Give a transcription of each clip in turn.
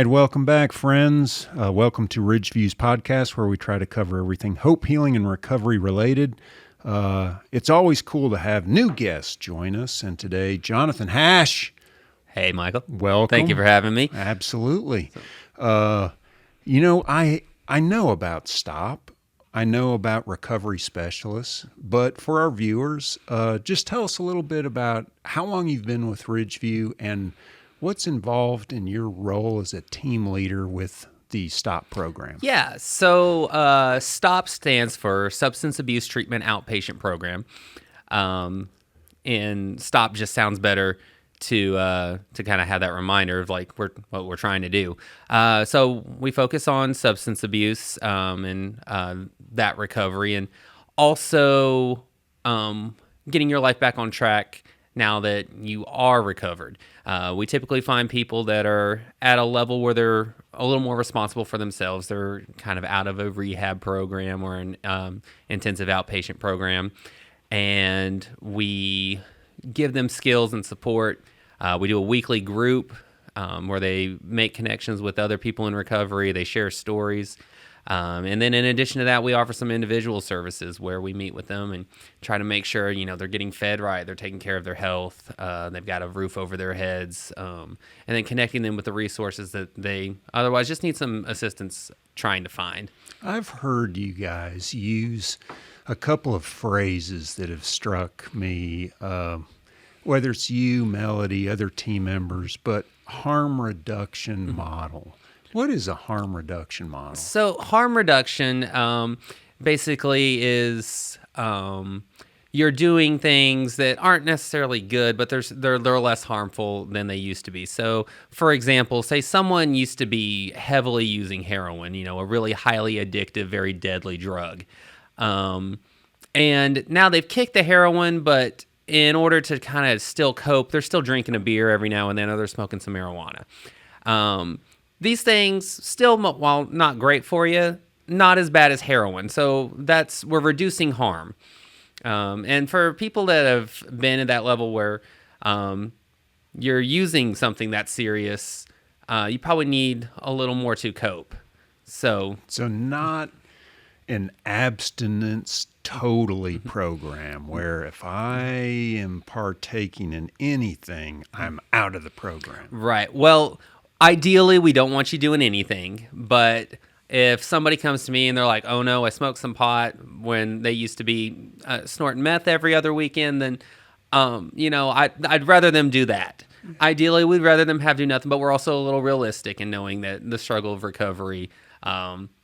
right, welcome back, friends. Welcome to Ridgeview's podcast, where we try to cover everything hope, healing, and recovery related. It's always cool to have new guests join us, and today, Jonathon Hash. Hey, Michael. Welcome. Thank you for having me. Absolutely. I know about STOP. I know about recovery specialists, but for our viewers, just tell us a little bit about how long you've been with Ridgeview and what's involved in your role as a team leader with the STOP program. Yeah, so STOP stands for Substance Abuse Treatment Outpatient Program, and STOP just sounds better to kind of have that reminder of like what we're trying to do. So we focus on substance abuse and that recovery, and also getting your life back on track now that you are recovered. We typically find people that are at a level where they're a little more responsible for themselves. They're kind of out of a rehab program or an intensive outpatient program, and we give them skills and support. We do a weekly group where they make connections with other people in recovery. They share stories. And then in addition to that, we offer some individual services where we meet with them and try to make sure, they're getting fed right, they're taking care of their health, they've got a roof over their heads, and then connecting them with the resources that they otherwise just need some assistance trying to find. I've heard you guys use a couple of phrases that have struck me, whether it's you, Melody, other team members, but harm reduction model. What is a harm reduction model? So harm reduction basically is you're doing things that aren't necessarily good, but they're less harmful than they used to be. So, for example, say someone used to be heavily using heroin, a really highly addictive, very deadly drug. And now they've kicked the heroin, but in order to kind of still cope, they're still drinking a beer every now and then, or they're smoking some marijuana. These things still, while not great for you, not as bad as heroin. So we're reducing harm. And for people that have been at that level where you're using something that serious, you probably need a little more to cope. So not an abstinence totally program where if I am partaking in anything, I'm out of the program. Right. Well, ideally, we don't want you doing anything, but if somebody comes to me and they're like, oh no, I smoked some pot when they used to be snorting meth every other weekend, then, I'd rather them do that. Ideally, we'd rather them do nothing, but we're also a little realistic in knowing that the struggle of recovery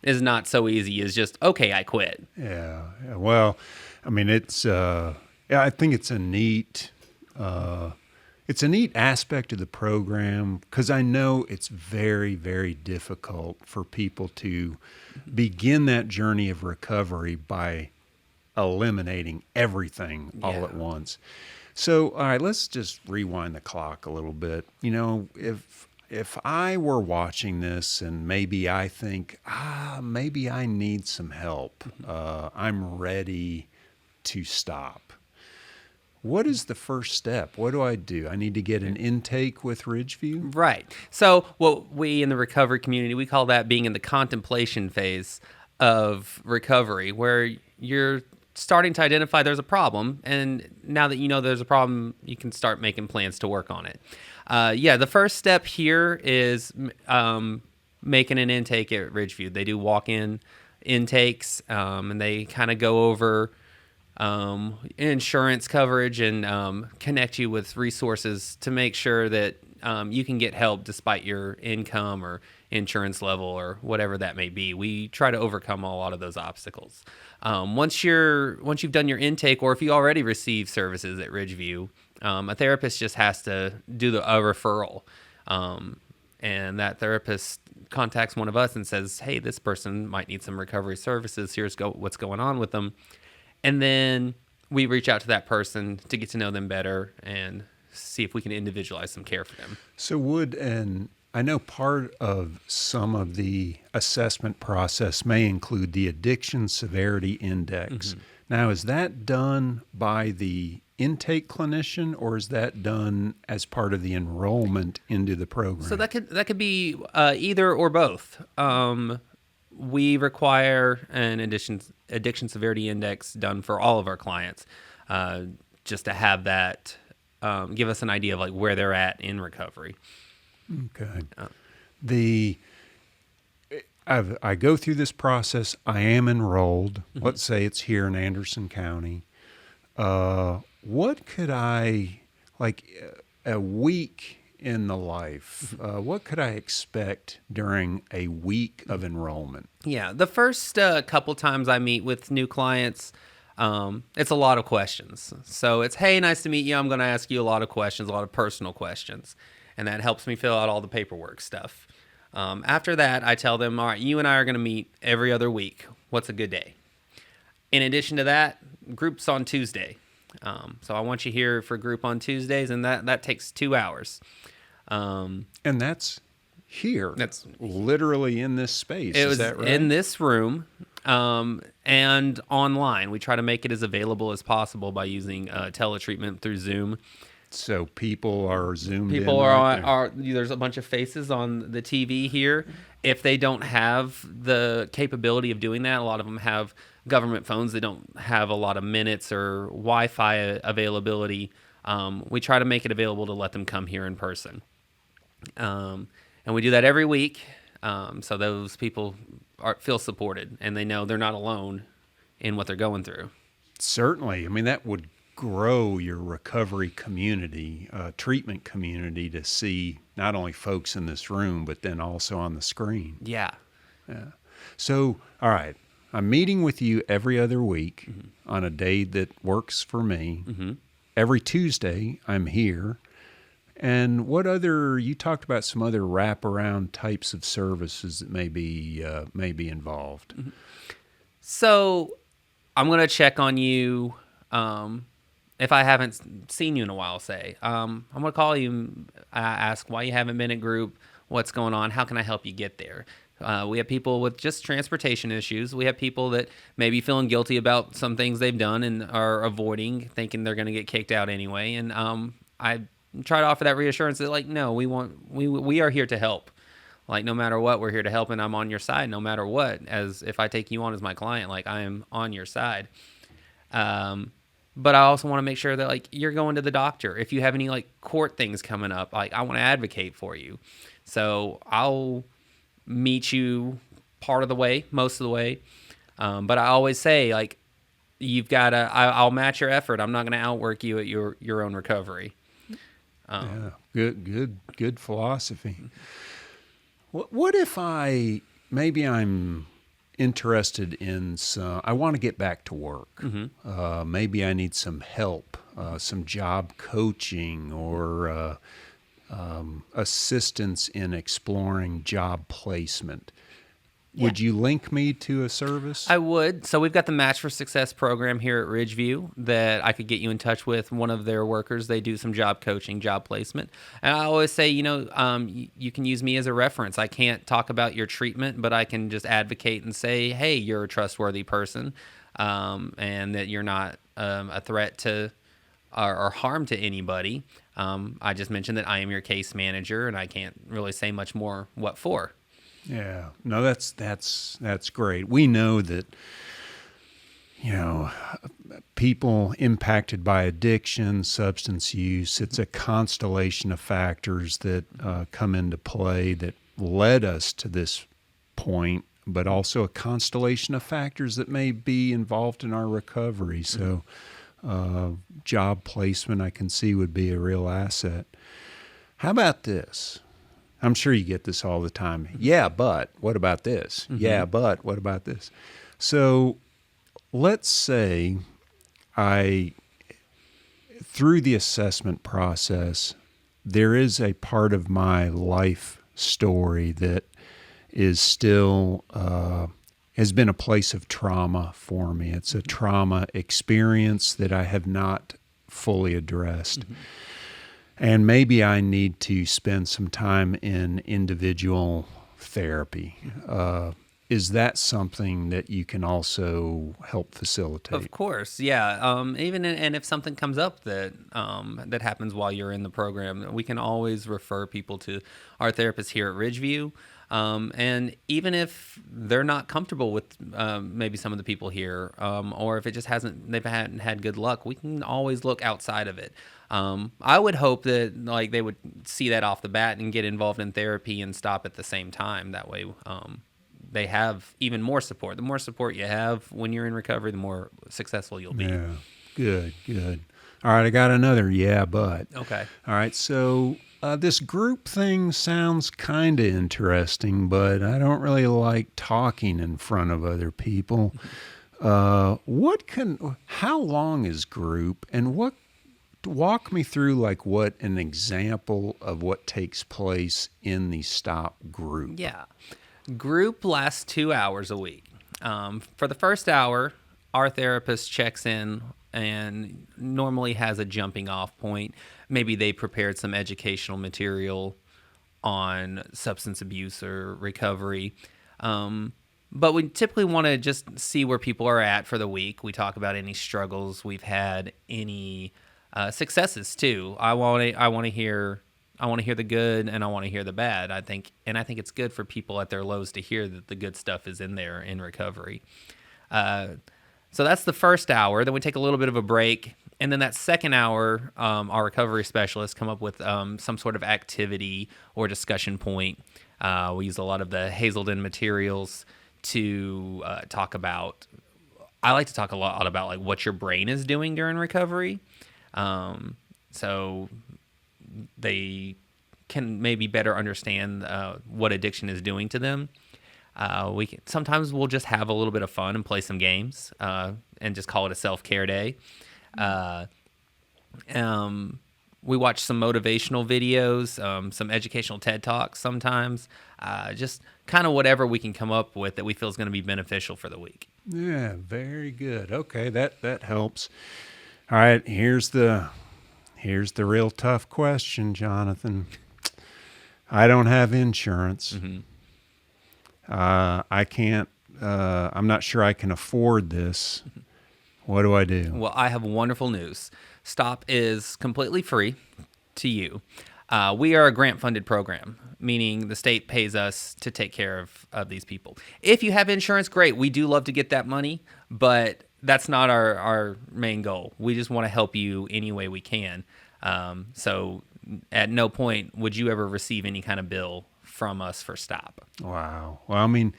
is not so easy as just, okay, I quit. Yeah. Well, I mean, I think it's a neat aspect of the program because I know it's very, very difficult for people to begin that journey of recovery by eliminating everything all at once. So, all right, let's just rewind the clock a little bit. If I were watching this and maybe I think, maybe I need some help, I'm ready to stop. What is the first step? What do I do? I need to get an intake with Ridgeview? Right. So what we in the recovery community, we call that being in the contemplation phase of recovery, where you're starting to identify there's a problem, and now that you know there's a problem, you can start making plans to work on it. The first step here is making an intake at Ridgeview. They do walk-in intakes, and they kind of go over insurance coverage and connect you with resources to make sure that you can get help despite your income or insurance level or whatever that may be. We try to overcome a lot of those obstacles. Once you've done your intake, or if you already receive services at Ridgeview, a therapist just has to do a referral. And that therapist contacts one of us and says, hey, this person might need some recovery services. Here's what's going on with them. And then we reach out to that person to get to know them better and see if we can individualize some care for them. So I know part of some of the assessment process may include the Addiction Severity Index. Mm-hmm. Now, is that done by the intake clinician, or is that done as part of the enrollment into the program? So that could be either or both. We require an addiction severity index done for all of our clients, just to have that give us an idea of like where they're at in recovery. Okay. I go through this process. I am enrolled. Mm-hmm. Let's say it's here in Anderson County. What could I, like a week in the life, what could I expect during a week of enrollment? Yeah, the first couple times I meet with new clients, it's a lot of questions. So it's, hey, nice to meet you. I'm going to ask you a lot of questions, a lot of personal questions. And that helps me fill out all the paperwork stuff. After that, I tell them, all right, you and I are going to meet every other week. What's a good day? In addition to that, groups on Tuesday. So I want you here for group on Tuesdays, and that takes 2 hours. And that's here. That's literally in this space. Is that right? In this room and online. We try to make it as available as possible by using teletreatment through Zoom. So people are zoomed in. People are there's a bunch of faces on the TV here. If they don't have the capability of doing that, a lot of them have government phones that don't have a lot of minutes or Wi-Fi availability. We try to make it available to let them come here in person. And we do that every week, so those people feel supported and they know they're not alone in what they're going through. Certainly. I mean, that would grow your recovery community, treatment community, to see not only folks in this room, but then also on the screen. Yeah. So, all right, I'm meeting with you every other week on a day that works for me. Mm-hmm. Every Tuesday, I'm here. And you talked about some other wraparound types of services that may be involved. Mm-hmm. So I'm going to check on you. If I haven't seen you in a while, say, I'm going to call you, ask why you haven't been at group, what's going on, how can I help you get there? We have people with just transportation issues. We have people that may be feeling guilty about some things they've done and are avoiding, thinking they're going to get kicked out anyway. And I try to offer that reassurance that, like, no, we are here to help. Like, no matter what, we're here to help, and I'm on your side no matter what. As if I take you on as my client, like, I am on your side. But I also want to make sure that, like, you're going to the doctor. If you have any, like, court things coming up, like, I want to advocate for you. So I'll meet you part of the way, most of the way. But I always say, like, you've got to, I'll match your effort. I'm not going to outwork you at your own recovery. Yeah, good philosophy. What if maybe I'm interested in I want to get back to work. Mm-hmm. Maybe I need some help, some job coaching or assistance in exploring job placement. Yeah. Would you link me to a service? I would. So we've got the Match for Success program here at Ridgeview that I could get you in touch with one of their workers. They do some job coaching, job placement. And I always say, you can use me as a reference. I can't talk about your treatment, but I can just advocate and say, hey, you're a trustworthy person, and that you're not a threat to or harm to anybody. I just mentioned that I am your case manager, and I can't really say much more what for. Yeah, no, that's great. We know that, people impacted by addiction, substance use, it's a constellation of factors that come into play that led us to this point, but also a constellation of factors that may be involved in our recovery. So job placement, I can see, would be a real asset. How about this? I'm sure you get this all the time. Yeah, but what about this? Mm-hmm. Yeah, but what about this? So let's say through the assessment process, there is a part of my life story that is still has been a place of trauma for me. It's a trauma experience that I have not fully addressed. Mm-hmm. And maybe I need to spend some time in individual therapy. is that something that you can also help facilitate? Of course, yeah. And if something comes up that that happens while you're in the program, we can always refer people to our therapists here at Ridgeview. And even if they're not comfortable with maybe some of the people here, or if it just they hadn't had good luck, we can always look outside of it. I would hope that like they would see that off the bat and get involved in therapy and stop at the same time. That way, they have even more support. The more support you have when you're in recovery, the more successful you'll be. Yeah, good. All right, I got another but. Okay. All right, so this group thing sounds kind of interesting, but I don't really like talking in front of other people. How long is group, and walk me through like what an example of what takes place in the STOP group. Yeah. Group lasts 2 hours a week. For the first hour, our therapist checks in and normally has a jumping off point. Maybe they prepared some educational material on substance abuse or recovery. But we typically want to just see where people are at for the week. We talk about any struggles we've had, any successes too. I want to hear the good, and I want to hear the bad. I think it's good for people at their lows to hear that the good stuff is in there in recovery. So that's the first hour. Then we take a little bit of a break, and then that second hour, our recovery specialists come up with some sort of activity or discussion point. We use a lot of the Hazelden materials to talk about. I like to talk a lot about like what your brain is doing during recovery. So they can maybe better understand what addiction is doing to them. Sometimes we'll just have a little bit of fun and play some games and just call it a self-care day. We watch some motivational videos, some educational TED Talks sometimes, just kind of whatever we can come up with that we feel is going to be beneficial for the week. Yeah, very good. Okay, that helps. All right, here's the real tough question, Jonathan. I don't have insurance. Mm-hmm. I can't. I'm not sure I can afford this. What do I do? Well, I have wonderful news. STOP is completely free to you. We are a grant-funded program, meaning the state pays us to take care of these people. If you have insurance, great. We do love to get that money, but that's not our main goal. We just want to help you any way we can. So at no point would you ever receive any kind of bill from us for STOP. Wow. Well, I mean,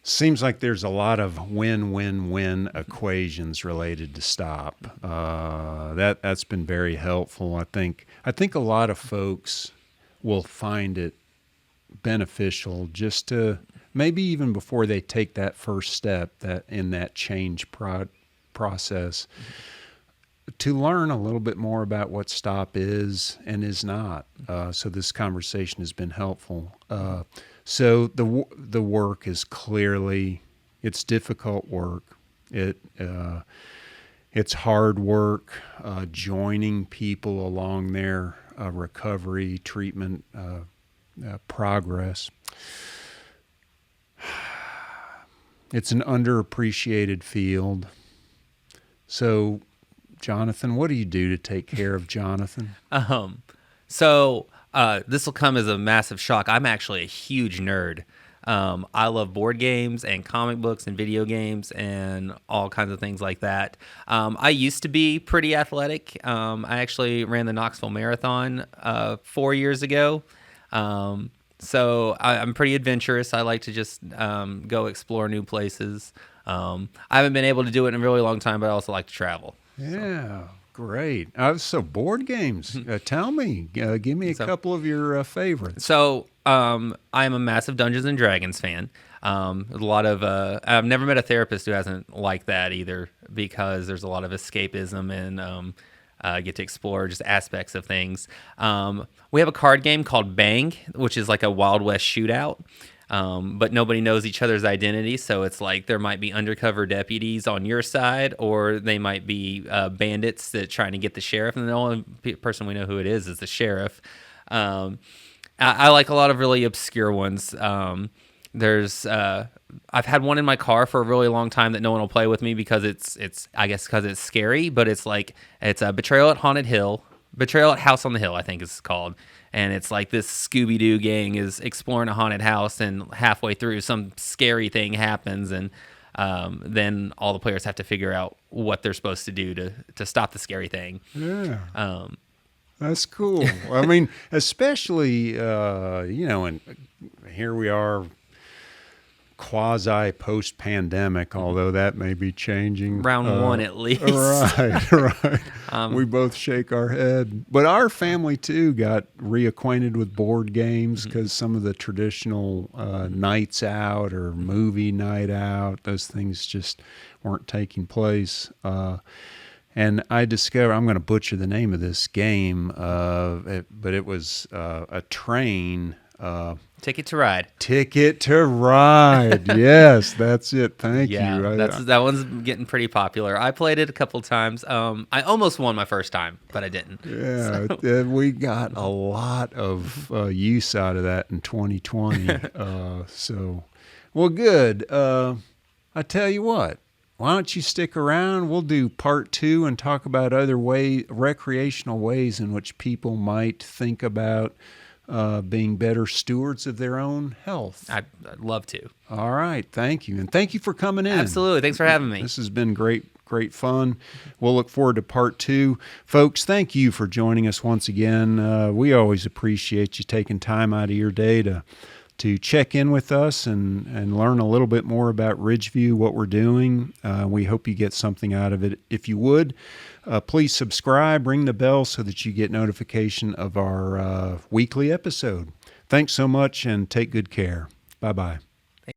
seems like there's a lot of win-win-win equations related to STOP. That's been very helpful. I think a lot of folks will find it beneficial just to maybe even before they take that first step in that change process, to learn a little bit more about what STOP is and is not. So this conversation has been helpful. So the work is clearly, it's difficult work. It's hard work, joining people along their recovery, treatment, progress. It's an underappreciated field. So, Jonathan, what do you do to take care of Jonathan? So this will come as a massive shock. I'm actually a huge nerd. I love board games and comic books and video games and all kinds of things like that. I used to be pretty athletic. I actually ran the Knoxville Marathon 4 years ago. So I'm pretty adventurous. I like to just go explore new places. I haven't been able to do it in a really long time, but I also like to travel. Yeah, great. So board games, tell me, give me a couple of your favorites. So I'm a massive Dungeons and Dragons fan. I've never met a therapist who hasn't liked that either, because there's a lot of escapism and get to explore just aspects of things. We have a card game called Bang, which is like a Wild West shootout. But nobody knows each other's identity, so it's like there might be undercover deputies on your side, or they might be bandits that trying to get the sheriff, and the only person we know who it is the sheriff. I like a lot of really obscure ones. There's I've had one in my car for a really long time that no one will play with me because it's I guess because it's scary, but it's a Betrayal at House on the Hill, I think it's called. And it's like this Scooby-Doo gang is exploring a haunted house, and halfway through some scary thing happens, and then all the players have to figure out what they're supposed to do to stop the scary thing. Yeah. That's cool. I mean, especially, and here we are, quasi post-pandemic, although that may be changing. Round one, at least. Right. We both shake our head. But our family, too, got reacquainted with board games because some of the traditional nights out or movie night out, those things just weren't taking place. And I discovered, I'm going to butcher the name of this game, but it was a train. Ticket to Ride. Ticket to Ride. Yes, that's it. Thank you. That one's getting pretty popular. I played it a couple times. I almost won my first time, but I didn't. Yeah, we got a lot of use out of that in 2020. Well, good. I tell you what. Why don't you stick around? We'll do part 2 and talk about other recreational ways in which people might think about being better stewards of their own health. I'd love to. All right. Thank you. And thank you for coming in. Absolutely. Thanks for having me. This has been great fun. We'll look forward to part 2. Folks, thank you for joining us once again. We always appreciate you taking time out of your day to check in with us and learn a little bit more about Ridgeview, what we're doing. We hope you get something out of it. If you would, please subscribe, ring the bell so that you get notification of our weekly episode. Thanks so much and take good care. Bye-bye.